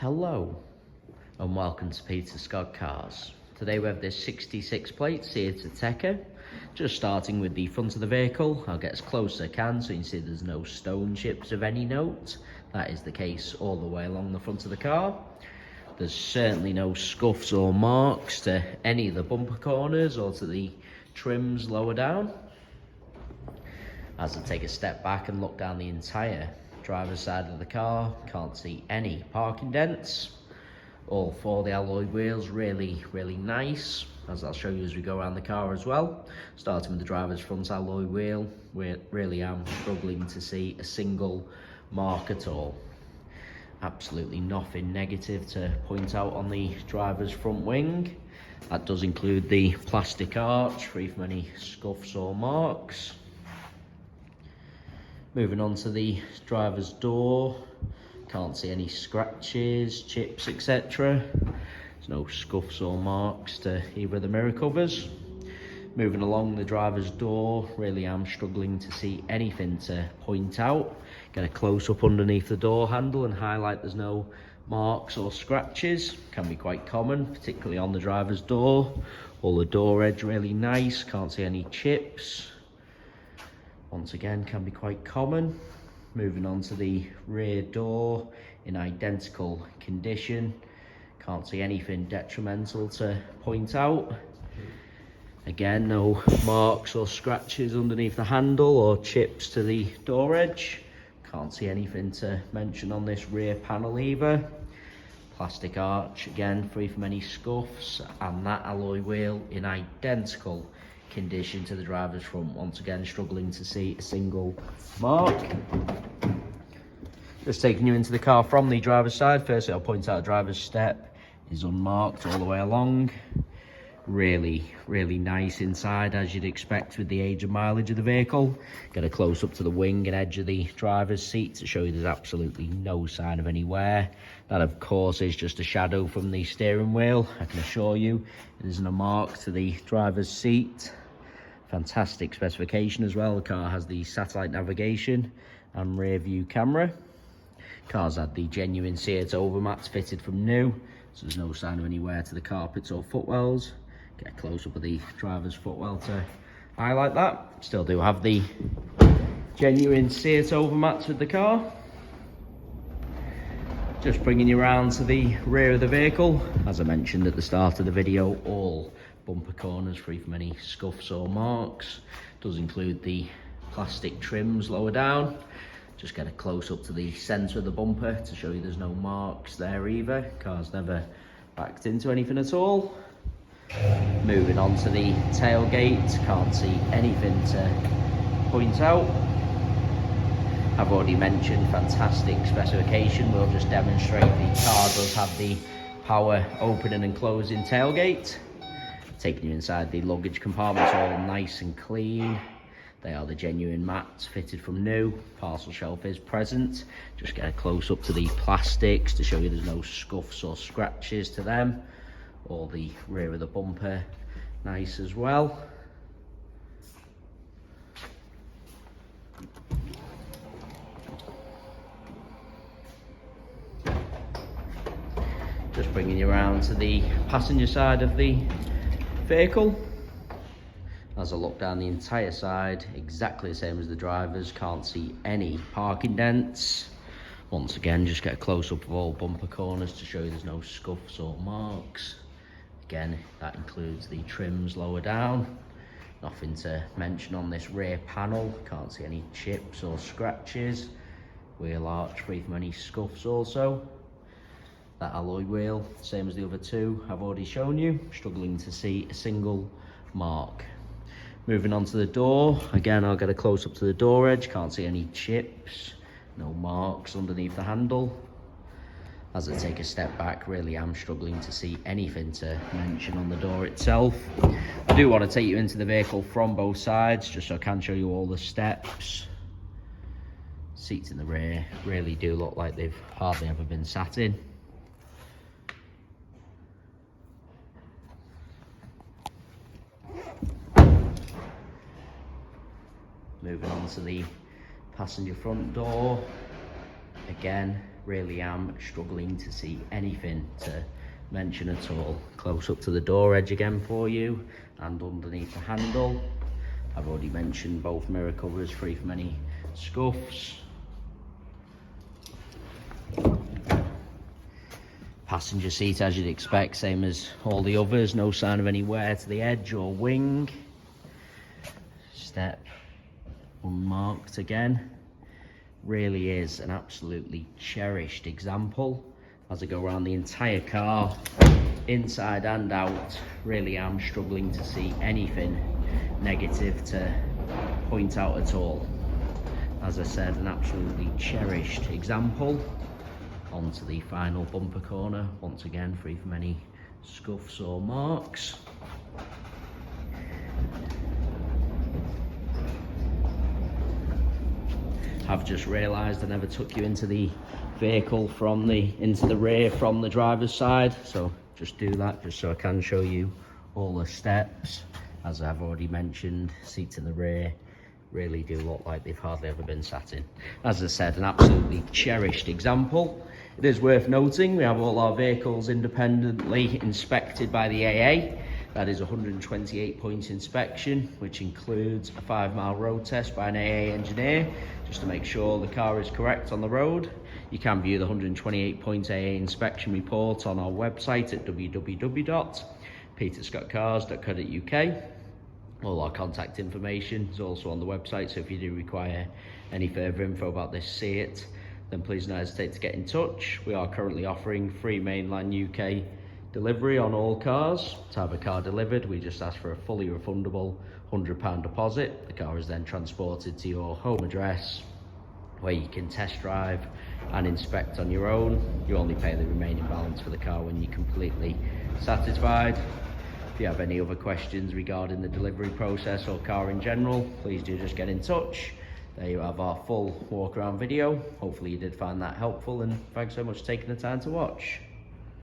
Hello and welcome to Peter Scott Cars. Today we have this 66 plate Seat Ateca. Just starting with the front of the vehicle, I'll get as close as I can so you can see there's no stone chips of any note. That is the case all the way along the front of the car. There's certainly no scuffs or marks to any of the bumper corners or to the trims lower down. As I take a step back and look down the entire driver's side of the car, can't see any parking dents. All four of the alloy wheels really nice, as I'll show you as we go around the car as well. Starting with the driver's front alloy wheel, we really am struggling to see a single mark at all. Absolutely nothing negative to point out on the driver's front wing. That does include the plastic arch, free from any scuffs or marks. Moving on to the driver's door, can't see any scratches, chips, etc. There's no scuffs or marks to either of the mirror covers. Moving along the driver's door, really am struggling to see anything to point out. Get a close up underneath the door handle and highlight there's no marks or scratches. Can be quite common, particularly on the driver's door. All the door edge really nice, can't see any chips. Once again, can be quite common. Moving on to the rear door, in identical condition. Can't see anything detrimental to point out. Again, no marks or scratches underneath the handle or chips to the door edge. Can't see anything to mention on this rear panel either. Plastic arch, again, free from any scuffs, and that alloy wheel in identical condition to the driver's front. Once again, struggling to see a single mark. Just taking you into the car from the driver's side. Firstly, I'll point out the driver's step is unmarked all the way along. Really nice inside, as you'd expect with the age and mileage of the vehicle. Get a close up to the wing and edge of the driver's seat to show you there's absolutely no sign of any wear. That, of course, is just a shadow from the steering wheel. I can assure you it isn't a mark to the driver's seat. Fantastic specification as well. The car has the satellite navigation and rear view camera. Car's had the genuine Seat overmats fitted from new, so there's no sign of any wear to the carpets or footwells. Get a close up of the driver's footwell to highlight that. Still do have the genuine Seat overmats with the car. Just bringing you around to the rear of the vehicle. As I mentioned at the start of the video, all bumper corners free from any scuffs or marks. Does include the plastic trims lower down. Just get a close up to the centre of the bumper to show you there's no marks there either. Car's never backed into anything at all. Moving on to the tailgate, can't see anything to point out. I've already mentioned fantastic specification. We'll just demonstrate the car does have the power opening and closing tailgate. Taking you inside the luggage compartments, all nice and clean. They are the genuine mats fitted from new. Parcel shelf is present. Just get a close up to the plastics to show you there's no scuffs or scratches to them. All the rear of the bumper, nice as well. Just bringing you around to the passenger side of the vehicle. As I look down the entire side, exactly the same as the driver's. Can't see any parking dents. Once again, just get a close-up of all bumper corners to show you there's no scuffs or marks. Again, that includes the trims lower down. Nothing to mention on this rear panel. Can't see any chips or scratches. Wheel arch free from any scuffs also. That alloy wheel, same as the other two I've already shown you. Struggling to see a single mark. Moving on to the door, again I'll get a close up to the door edge. Can't see any chips, no marks underneath the handle. As I take a step back, really am struggling to see anything to mention on the door itself. I do want to take you into the vehicle from both sides, just so I can show you all the steps. Seats in the rear really do look like they've hardly ever been sat in. Moving on to the passenger front door. Again, really am struggling to see anything to mention at all. Close up to the door edge again for you, and underneath the handle. I've already mentioned both mirror covers free from any scuffs. Passenger seat, as you'd expect, same as all the others, no sign of any wear to the edge or wing. Step unmarked again. Really is an absolutely cherished example. As I go around the entire car, inside and out, really am struggling to see anything negative to point out at all. As I said, an absolutely cherished example. Onto the final bumper corner, once again free from any scuffs or marks. I've just realised I never took you into the vehicle into the rear from the driver's side, so just do that just so I can show you all the steps. As I've already mentioned, seats in the rear really do look like they've hardly ever been sat in. As I said, an absolutely cherished example. It is worth noting we have all our vehicles independently inspected by the AA. That is a 128-point inspection, which includes a 5-mile road test by an AA engineer, just to make sure the car is correct on the road. You can view the 128-point AA inspection report on our website at www.peterscottcars.co.uk. All our contact information is also on the website, so if you do require any further info about this SEAT, then please don't hesitate to get in touch. We are currently offering free mainline UK delivery on all cars. To have a car delivered, we just ask for a fully refundable £100 deposit. The car is then transported to your home address, where you can test drive and inspect on your own. You only pay the remaining balance for the car when you're completely satisfied. If you have any other questions regarding the delivery process or car in general, please do just get in touch. There you have our full walk around video. Hopefully you did find that helpful, and thanks so much for taking the time to watch.